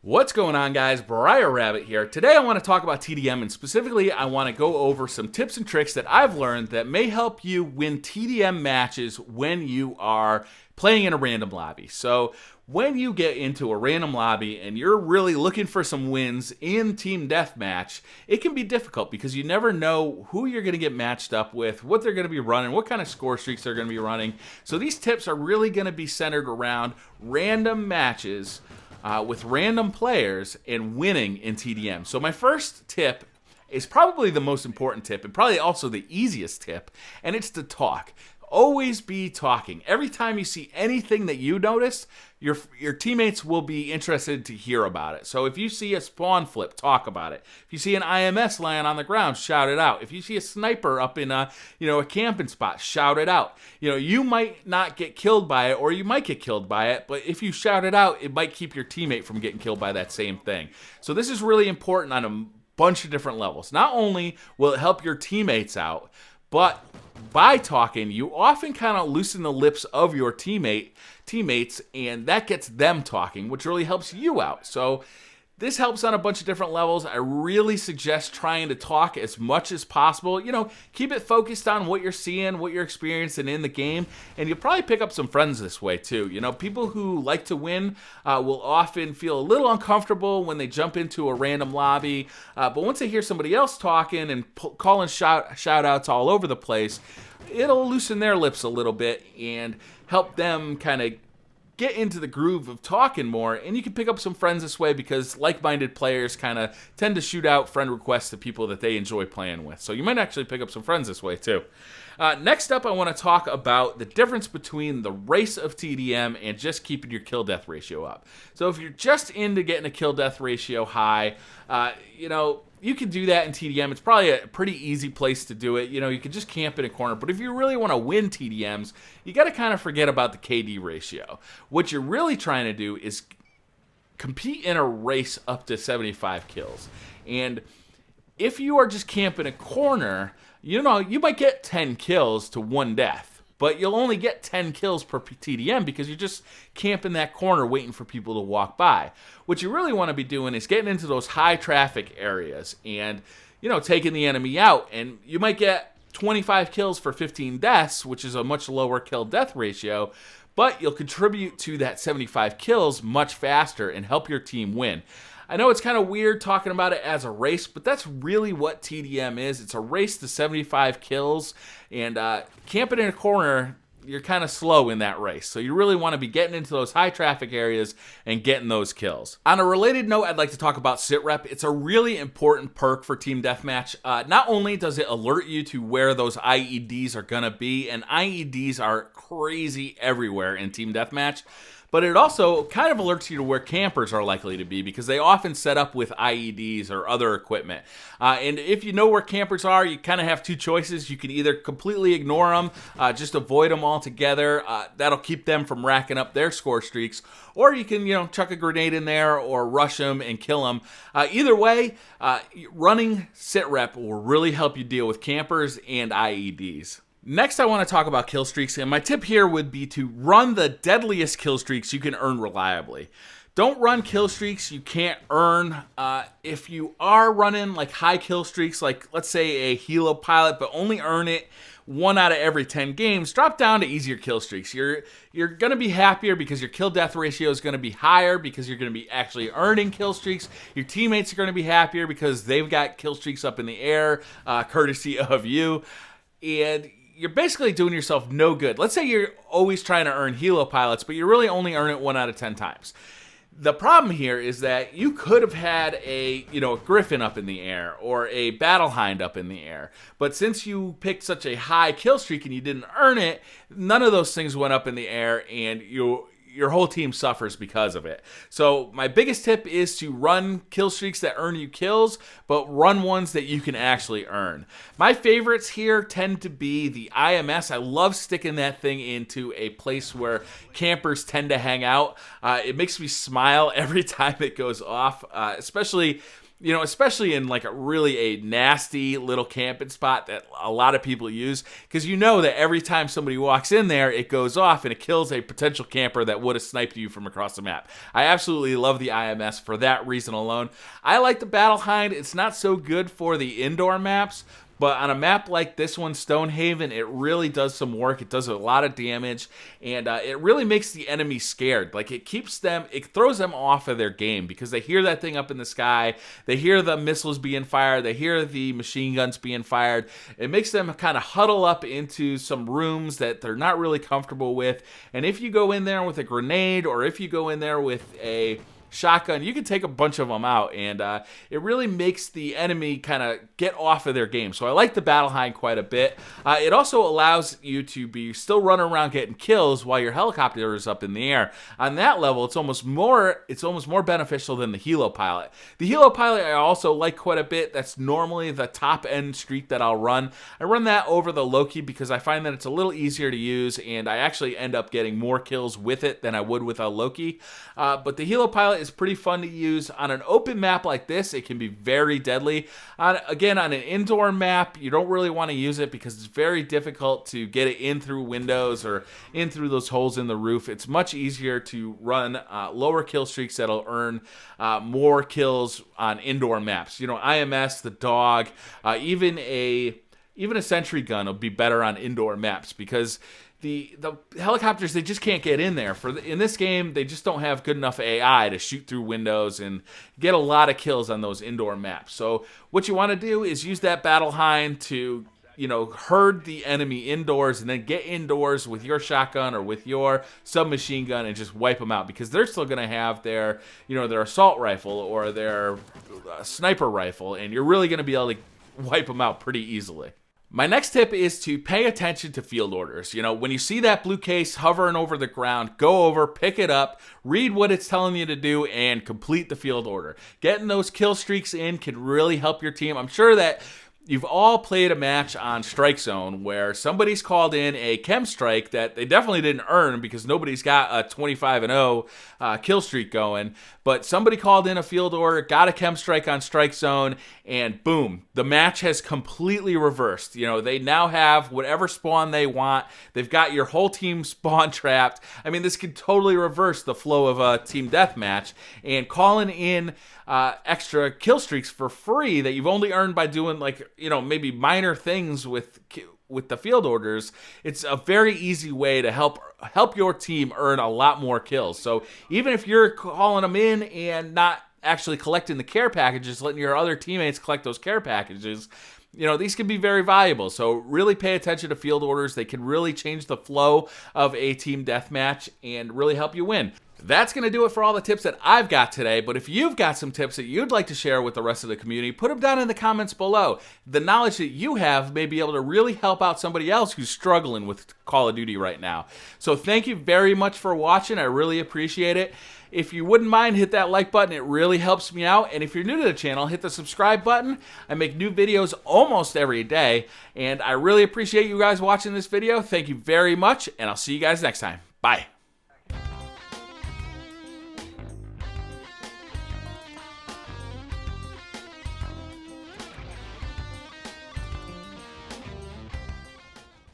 What's going on, guys? BriarRabbit here. Today I want to talk about TDM, and specifically I want to go over some tips and tricks that I've learned that may help you win TDM matches when you are playing in a random lobby. So when you get into a random lobby and you're really looking for some wins in Team Deathmatch, it can be difficult because you never know who you're going to get matched up with, what they're going to be running, what kind of score streaks they're going to be running. So these tips are really going to be centered around random matches with random players and winning in TDM. So my first tip is probably the most important tip and probably also the easiest tip, and it's to talk. Always be talking. Every time you see anything that you notice, your teammates will be interested to hear about it. So if you see a spawn flip, talk about it. If you see an IMS lying on the ground, shout it out. If you see a sniper up in a camping spot, shout it out. You might not get killed by it, or you might get killed by it, but if you shout it out, it might keep your teammate from getting killed by that same thing. So this is really important on a bunch of different levels. Not only will it help your teammates out, but by talking, you often kind of loosen the lips of your teammates, and that gets them talking, which really helps you out. So this helps on a bunch of different levels. I really suggest trying to talk as much as possible. Keep it focused on what you're seeing, what you're experiencing in the game, and you'll probably pick up some friends this way too. People who like to win will often feel a little uncomfortable when they jump into a random lobby, but once they hear somebody else talking and calling shout outs all over the place, it'll loosen their lips a little bit and help them kind of get into the groove of talking more, and you can pick up some friends this way because like-minded players kind of tend to shoot out friend requests to people that they enjoy playing with. So you might actually pick up some friends this way too. Next up, I want to talk about the difference between the race of TDM and just keeping your kill-death ratio up. So if you're just into getting a kill-death ratio high, you can do that in TDM. It's probably a pretty easy place to do it. You can just camp in a corner. But if you really want to win TDMs, you got to kind of forget about the KD ratio. What you're really trying to do is compete in a race up to 75 kills. And if you are just camping a corner, you might get 10 kills to 1 death. But you'll only get 10 kills per TDM because you're just camping that corner waiting for people to walk by. What you really want to be doing is getting into those high traffic areas and, taking the enemy out. And you might get 25 kills for 15 deaths, which is a much lower kill-death ratio, but you'll contribute to that 75 kills much faster and help your team win. I know it's kind of weird talking about it as a race, but that's really what TDM is. It's a race to 75 kills, and camping in a corner, you're kind of slow in that race. So you really want to be getting into those high traffic areas and getting those kills. On a related note, I'd like to talk about sitrep. It's a really important perk for Team Deathmatch. Not only does it alert you to where those IEDs are going to be, and IEDs are crazy everywhere in Team Deathmatch, but it also kind of alerts you to where campers are likely to be because they often set up with IEDs or other equipment. And if you know where campers are, you kind of have two choices. You can either completely ignore them, just avoid them altogether. That'll keep them from racking up their score streaks. Or you can, chuck a grenade in there or rush them and kill them. Either way, running sitrep will really help you deal with campers and IEDs. Next, I want to talk about kill streaks, and my tip here would be to run the deadliest kill streaks you can earn reliably. Don't run kill streaks you can't earn. If you are running like high kill streaks, like let's say a helo pilot, but only earn it 1 out of every 10 games, drop down to easier kill streaks. You're going to be happier because your kill death ratio is going to be higher because you're going to be actually earning kill streaks. Your teammates are going to be happier because they've got kill streaks up in the air, courtesy of you. And you're basically doing yourself no good. Let's say you're always trying to earn helo pilots, but you really only earn it 1 out of 10 times. The problem here is that you could have had a Griffin up in the air or a Battle Hind up in the air. But since you picked such a high kill streak and you didn't earn it, none of those things went up in the air, and your whole team suffers because of it. So my biggest tip is to run kill streaks that earn you kills, but run ones that you can actually earn. My favorites here tend to be the IMS. I love sticking that thing into a place where campers tend to hang out. It makes me smile every time it goes off, especially you know, especially in like a nasty little camping spot that a lot of people use, because you know that every time somebody walks in there, it goes off and it kills a potential camper that would have sniped you from across the map. I absolutely love the IMS for that reason alone. I like the Battle Hind. It's not so good for the indoor maps, but on a map like this one, Stonehaven, it really does some work. It does a lot of damage, and it really makes the enemy scared. Like, it throws them off of their game, because they hear that thing up in the sky, they hear the missiles being fired, they hear the machine guns being fired. It makes them kind of huddle up into some rooms that they're not really comfortable with, and if you go in there with a grenade, or if you go in there with a shotgun, you can take a bunch of them out, and it really makes the enemy kind of get off of their game. So I like the Battle Hind quite a bit. It also allows you to be still running around getting kills while your helicopter is up in the air. On that level, it's almost more beneficial than the Helo Pilot. The Helo Pilot I also like quite a bit. That's normally the top end streak that I'll run. I run that over the Loki because I find that it's a little easier to use, and I actually end up getting more kills with it than I would with a Loki. But the Helo Pilot is pretty fun to use. On an open map like this, it can be very deadly. Again, on an indoor map, you don't really want to use it because it's very difficult to get it in through windows or in through those holes in the roof. It's much easier to run lower kill streaks that'll earn more kills on indoor maps. You know, IMS, the dog, even a sentry gun will be better on indoor maps, because the helicopters, they just can't get in there. In this game, they just don't have good enough AI to shoot through windows and get a lot of kills on those indoor maps. So what you want to do is use that Battle Hind to, you know, herd the enemy indoors, and then get indoors with your shotgun or with your submachine gun and just wipe them out, because they're still going to have their, you know, their assault rifle or their sniper rifle, and you're really going to be able to wipe them out pretty easily. My next tip is to pay attention to field orders. You know, when you see that blue case hovering over the ground, go over, pick it up, read what it's telling you to do, and complete the field order. Getting those kill streaks in can really help your team. I'm sure that you've all played a match on Strike Zone where somebody's called in a chem strike that they definitely didn't earn, because nobody's got a 25-0 kill streak going. But somebody called in a field order, got a chem strike on Strike Zone, and boom, the match has completely reversed. You know, they now have whatever spawn they want. They've got your whole team spawn trapped. I mean, this could totally reverse the flow of a team deathmatch, and calling in extra kill streaks for free that you've only earned by doing, like, you know, maybe minor things with the field orders. It's a very easy way to help your team earn a lot more kills. So even if you're calling them in and not actually collecting the care packages, letting your other teammates collect those care packages, you know, these can be very valuable. So really pay attention to field orders. They can really change the flow of a team deathmatch and really help you win. That's going to do it for all the tips that I've got today, but if you've got some tips that you'd like to share with the rest of the community, put them down in the comments below. The knowledge that you have may be able to really help out somebody else who's struggling with Call of Duty right now. So thank you very much for watching. I really appreciate it. If you wouldn't mind, hit that like button. It really helps me out. And if you're new to the channel, hit the subscribe button. I make new videos almost every day, and I really appreciate you guys watching this video. Thank you very much, and I'll see you guys next time. Bye.